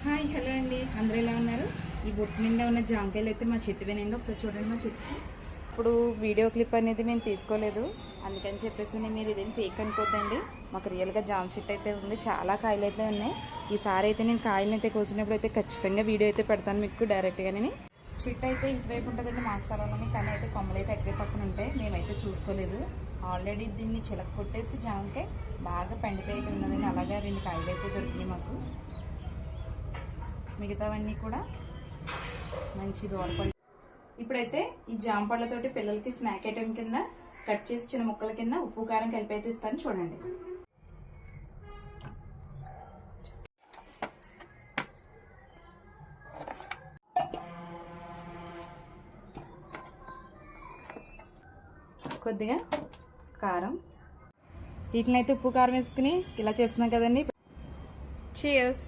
Hi hello అండి, అందరూ ఎలా ఉన్నారు? ఈ బొట్టు నిండా ఉన్న జామకాయలు అయితే మా చెట్టువేనండి. ఒకసారి చూడండి మా చెట్టు. ఇప్పుడు వీడియో క్లిప్ అనేది మేము తీసుకోలేదు, అందుకని చెప్పేసి మీరు ఇదేం ఫేక్ అనుకోద్దండి. మాకు రియల్గా జామ చెట్టు అయితే ఉంది, చాలా కాయలు అయితే ఉన్నాయి. ఈసారి అయితే నేను కాయలను అయితే కోసినప్పుడు అయితే ఖచ్చితంగా వీడియో అయితే పెడతాను మీకు డైరెక్ట్గానే. చెట్టు అయితే ఇటువైపు ఉంటుందండి మా స్థలంలోని, కానీ అయితే కొమ్మలు అయితే అటువైపు పక్కన ఉంటాయి. మేమైతే చూసుకోలేదు. ఆల్రెడీ దీన్ని చిలక కొట్టేసి జామకాయ బాగా పండిపోయి అయితే ఉన్నదండి. అలాగే 2 కాయలు అయితే దొరికినాయి మాకు. మిగతావన్నీ కూడా మంచి దూరపళ్ళు. ఇప్పుడైతే ఈ జామ పళ్ళతోటి పిల్లలకి స్నాక్ ఐటెం కింద కట్ చేసి చిన్న ముక్కల కింద ఉప్పు కారం కలిపి అయితే ఇస్తాను, చూడండి. కొద్దిగా కారం, వీటిని అయితే ఉప్పు కారం వేసుకుని ఇలా చేస్తున్నాం కదండి. చీయర్స్.